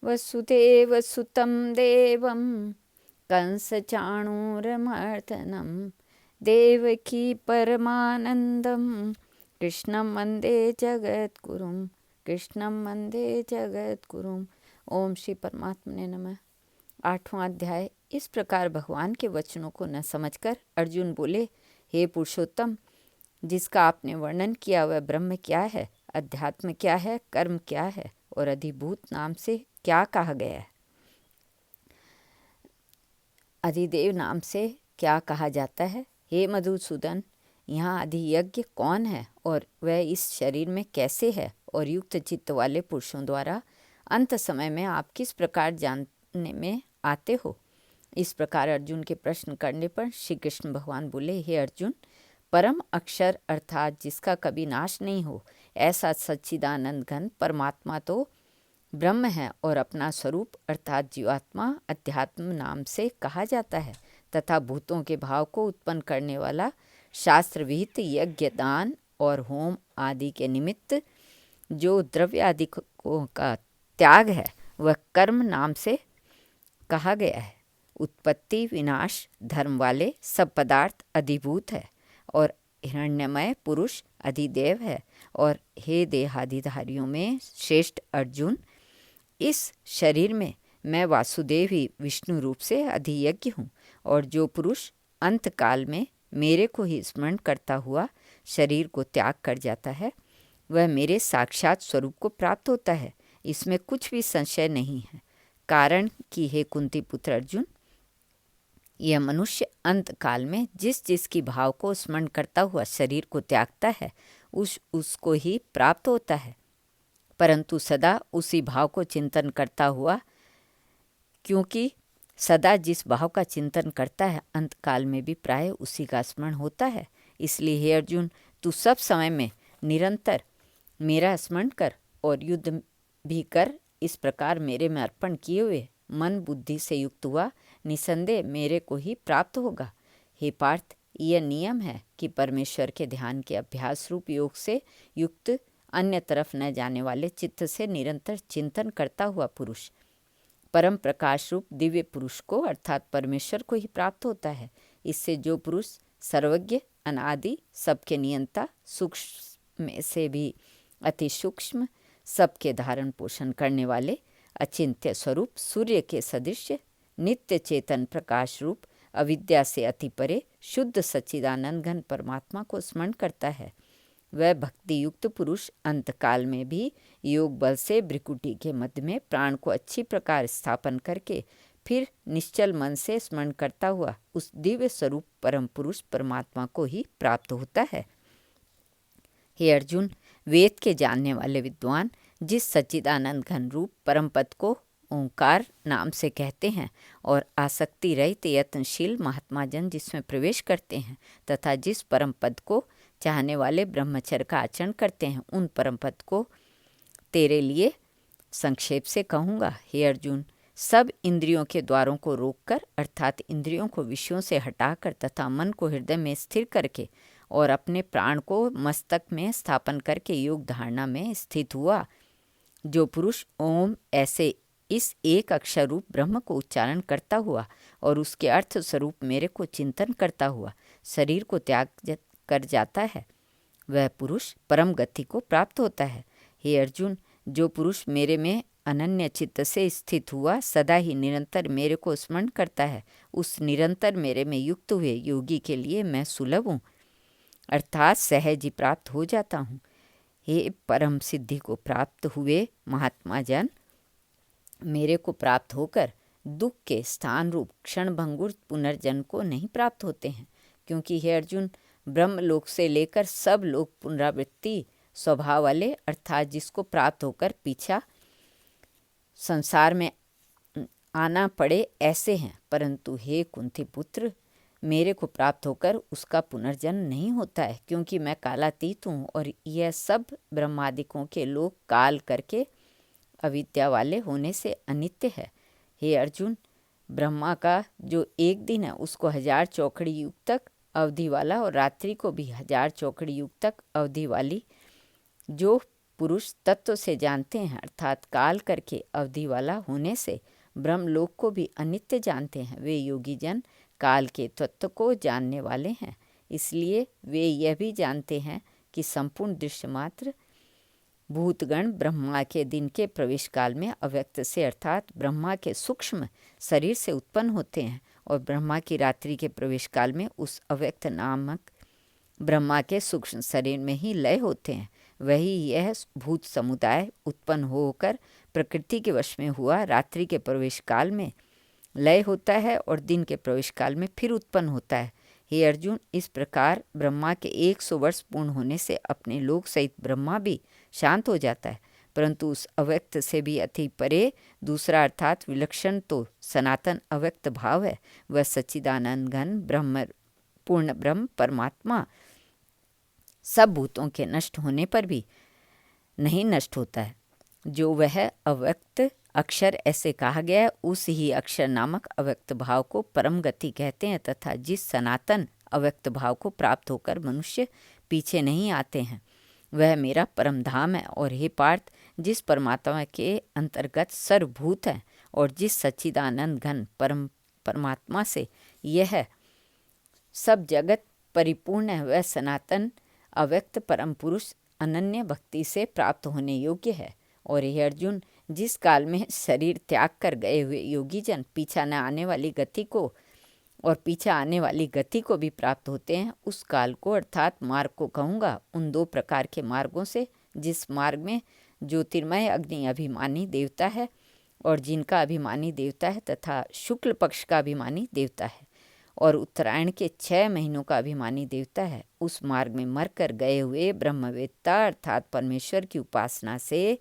वसुदेवसुतं देवं कंसचाणूरमर्दनं देवकी परमानन्दं कृष्णं वन्दे जगद्गुरुं कृष्णं वन्दे जगद्गुरुं। ओम श्री परमात्मने नमः। 8वां अध्याय। इस प्रकार भगवान के वचनों को न समझकर अर्जुन बोले, हे पुरुषोत्तम, जिसका आपने वर्णन किया वह ब्रह्म क्या है, अध्यात्म क्या है, कर्म क्या है और अधिभूत नाम से क्या कहा गया है, अधिदेव नाम से क्या कहा जाता है। हे मधुसूदन, यहाँ अधियज्ञ कौन है और वह इस शरीर में कैसे है, और युक्त चित्त वाले पुरुषों द्वारा अंत समय में आप किस प्रकार जानने में आते हो। इस प्रकार अर्जुन के प्रश्न करने पर श्री कृष्ण भगवान बोले, हे अर्जुन, परम अक्षर अर्थात जिसका कभी नाश नहीं हो ऐसा सच्चिदानंद घन परमात्मा तो ब्रह्म है और अपना स्वरूप अर्थात जीवात्मा अध्यात्म नाम से कहा जाता है, तथा भूतों के भाव को उत्पन्न करने वाला शास्त्र विहित यज्ञ दान और होम आदि के निमित्त जो द्रव्य आदि का त्याग है वह कर्म नाम से कहा गया है। उत्पत्ति विनाश धर्म वाले सब पदार्थ अधिभूत है और हिरण्यमय पुरुष अधिदेव है। और हे देहाधिधारियों में श्रेष्ठ अर्जुन, इस शरीर में मैं वासुदेव ही विष्णु रूप से अधियज्ञ हूँ, और जो पुरुष अंत काल में मेरे को ही स्मरण करता हुआ शरीर को त्याग कर जाता है वह मेरे साक्षात स्वरूप को प्राप्त होता है, इसमें कुछ भी संशय नहीं है। कारण कि हे कुंती पुत्र अर्जुन, यह मनुष्य अंत काल में जिस जिसकी भाव को स्मरण करता हुआ शरीर को त्यागता है उसको ही प्राप्त होता है, परंतु सदा उसी भाव को चिंतन करता हुआ, क्योंकि सदा जिस भाव का चिंतन करता है अंत काल में भी प्राय उसी का स्मरण होता है। इसलिए हे अर्जुन, तू सब समय में निरंतर मेरा स्मरण कर और युद्ध भी कर। इस प्रकार मेरे में अर्पण किए हुए मन बुद्धि से युक्त हुआ निसंदेह मेरे को ही प्राप्त होगा। हे पार्थ, यह नियम है कि परमेश्वर के ध्यान के अभ्यास रूप योग से युक्त अन्य तरफ न जाने वाले चित्त से निरंतर चिंतन करता हुआ पुरुष परम प्रकाश रूप दिव्य पुरुष को अर्थात परमेश्वर को ही प्राप्त होता है। इससे जो पुरुष सर्वज्ञ अनादि सबके नियंता सूक्ष्म में से भी अति सूक्ष्म सबके धारण पोषण करने वाले अचिंत्य स्वरूप सूर्य के सदृश नित्य चेतन प्रकाश रूप अविद्या से अति परे शुद्ध सच्चिदानंद घन परमात्मा को स्मरण करता है, वह भक्ति युक्त पुरुष अंतकाल में भी योग बल से भ्रिकुटी के मध्य में प्राण को अच्छी प्रकार स्थापन करके फिर निश्चल मन से स्मरण करता हुआ उस दिव्य स्वरूप परम पुरुष परमात्मा को ही प्राप्त होता है। हे अर्जुन, वेद के जानने वाले विद्वान जिस सच्चिदानंद घन रूप परम पद को ओंकार नाम से कहते हैं और आसक्ति रहित यत्नशील महात्मा जन जिसमें प्रवेश करते हैं तथा जिस परम पद को चाहने वाले ब्रह्मचर्य का आचरण करते हैं, उन परम पद को तेरे लिए संक्षेप से कहूँगा। हे अर्जुन, सब इंद्रियों के द्वारों को रोककर अर्थात इंद्रियों को विषयों से हटाकर तथा मन को हृदय में स्थिर करके और अपने प्राण को मस्तक में स्थापन करके योग धारणा में स्थित हुआ जो पुरुष ओम ऐसे इस एक अक्षर रूप ब्रह्म को उच्चारण करता हुआ और उसके अर्थ स्वरूप मेरे को चिंतन करता हुआ शरीर को त्याग कर जाता है, वह पुरुष परम गति को प्राप्त होता है। हे अर्जुन, जो पुरुष मेरे में अनन्य चित्त से स्थित हुआ सदा ही निरंतर मेरे को स्मरण करता है, उस निरंतर मेरे में युक्त हुए योगी के लिए मैं सुलभ हूँ अर्थात सहज ही प्राप्त हो जाता हूँ। हे परम सिद्धि को प्राप्त हुए महात्मा जन, मेरे को प्राप्त होकर दुख के स्थान रूप क्षणभंगुर पुनर्जन्म को नहीं प्राप्त होते हैं, क्योंकि हे अर्जुन, ब्रह्मलोक से लेकर सब लोग पुनरावृत्ति स्वभाव वाले अर्थात जिसको प्राप्त होकर पीछा संसार में आना पड़े ऐसे हैं, परंतु हे कुंती पुत्र, मेरे को प्राप्त होकर उसका पुनर्जन्म नहीं होता है, क्योंकि मैं कालातीत हूँ और यह सब ब्रह्मादिकों के लोग काल करके अविद्या वाले होने से अनित्य है। हे अर्जुन, ब्रह्मा का जो एक दिन है उसको 1000 चौकड़ी युग तक अवधि वाला और रात्रि को भी 1000 चौकड़ी युग तक अवधि वाली जो पुरुष तत्व से जानते हैं, अर्थात काल करके अवधि वाला होने से ब्रह्मलोक को भी अनित्य जानते हैं। वे योगी जन काल के तत्व को जानने वाले हैं, इसलिए वे यह भी जानते हैं कि संपूर्ण दृश्य मात्र भूतगण ब्रह्मा के दिन के प्रवेश काल में अव्यक्त से अर्थात ब्रह्मा के सूक्ष्म शरीर से उत्पन्न होते हैं और ब्रह्मा की रात्रि के प्रवेश काल में उस अव्यक्त नामक ब्रह्मा के सूक्ष्म शरीर में ही लय होते हैं। वही यह भूत समुदाय उत्पन्न होकर प्रकृति के वश में हुआ रात्रि के प्रवेश काल में लय होता है और दिन के प्रवेश काल में फिर उत्पन्न होता है। हे अर्जुन, इस प्रकार ब्रह्मा के 100 वर्ष पूर्ण होने से अपने लोक सहित ब्रह्मा भी शांत हो जाता है, परंतु उस अव्यक्त से भी अति परे दूसरा अर्थात विलक्षण तो सनातन अव्यक्त भाव है। वह सच्चिदानंद घन ब्रह्म पूर्ण ब्रह्म परमात्मा सब भूतों के नष्ट होने पर भी नहीं नष्ट होता है। जो वह अव्यक्त अक्षर ऐसे कहा गया है, उस ही अक्षर नामक अव्यक्त भाव को परम गति कहते हैं तथा जिस सनातन अव्यक्त भाव को प्राप्त होकर मनुष्य पीछे नहीं आते हैं वह मेरा परम धाम है। और हे पार्थ, जिस परमात्मा के अंतर्गत सर्वभूत है और जिस सच्चिदानंद घन परमात्मा से यह सब जगत परिपूर्ण है, वह सनातन अव्यक्त परम पुरुष अनन्य भक्ति से प्राप्त होने योग्य है। और हे अर्जुन, जिस काल में शरीर त्याग कर गए हुए योगी जन पीछा आने वाली गति को भी प्राप्त होते हैं, उस काल को अर्थात मार्ग को कहूँगा। उन 2 प्रकार के मार्गों से, जिस मार्ग में ज्योतिर्मय अग्नि अभिमानी देवता है और जिनका अभिमानी देवता है तथा शुक्ल पक्ष का अभिमानी देवता है और उत्तरायण के 6 महीनों का अभिमानी देवता है, उस मार्ग में मरकर गए हुए ब्रह्मवेत्ता अर्थात परमेश्वर की उपासना से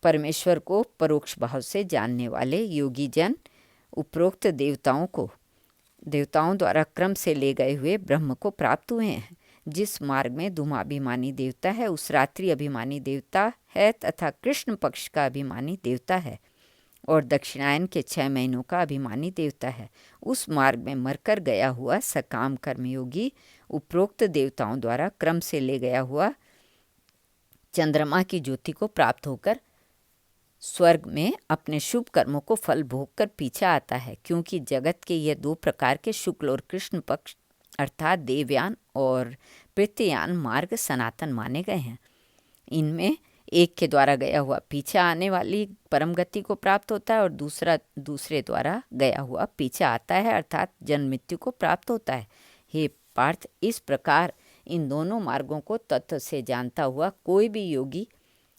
परमेश्वर को परोक्ष भाव से जानने वाले योगी जन उपरोक्त देवताओं द्वारा क्रम से ले गए हुए ब्रह्म को प्राप्त हुए हैं। जिस मार्ग में धूमाभिमानी देवता है, उस रात्रि अभिमानी देवता है तथा कृष्ण पक्ष का अभिमानी देवता है और दक्षिणायन के 6 महीनों का अभिमानी देवता है, उस मार्ग में मरकर गया हुआ सकाम कर्मयोगी उपरोक्त देवताओं द्वारा क्रम से ले गया हुआ चंद्रमा की ज्योति को प्राप्त होकर स्वर्ग में अपने शुभ कर्मों को फल भोग कर पीछे आता है। क्योंकि जगत के ये 2 प्रकार के शुक्ल और कृष्ण पक्ष अर्थात देवयान और पृथ्वीयान मार्ग सनातन माने गए हैं। इनमें एक के द्वारा गया हुआ पीछे आने वाली परम गति को प्राप्त होता है और दूसरे द्वारा गया हुआ पीछे आता है अर्थात जन्म मृत्यु को प्राप्त होता है। हे पार्थ, इस प्रकार इन दोनों मार्गों को तत्व से जानता हुआ कोई भी योगी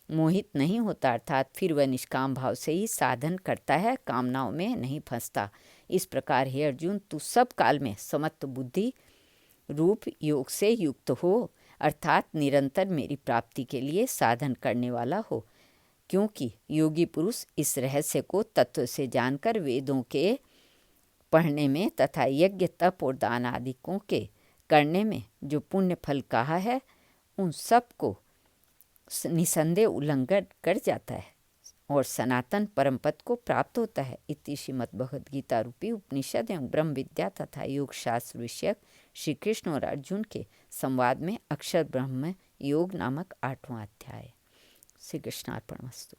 मोहित नहीं होता, अर्थात फिर वह निष्काम भाव से ही साधन करता है, कामनाओं में नहीं फंसता। इस प्रकार हे अर्जुन, तू सब काल में समत्व बुद्धि रूप योग से युक्त हो, अर्थात निरंतर मेरी प्राप्ति के लिए साधन करने वाला हो। क्योंकि योगी पुरुष इस रहस्य को तत्व से जानकर वेदों के पढ़ने में तथा यज्ञ तप और दान आदिकों के करने में जो पुण्य फल कहा है, उन सब को निसंदेह उल्लंघन कर जाता है और सनातन परम पद को प्राप्त होता है। इति श्रीमद् भगवद गीता रूपी उपनिषद एवं ब्रह्म विद्या तथा योग शास्त्र विषयक श्री कृष्ण और अर्जुन के संवाद में अक्षर ब्रह्म योग नामक 8वां अध्याय। श्री कृष्णार्पणमस्तु।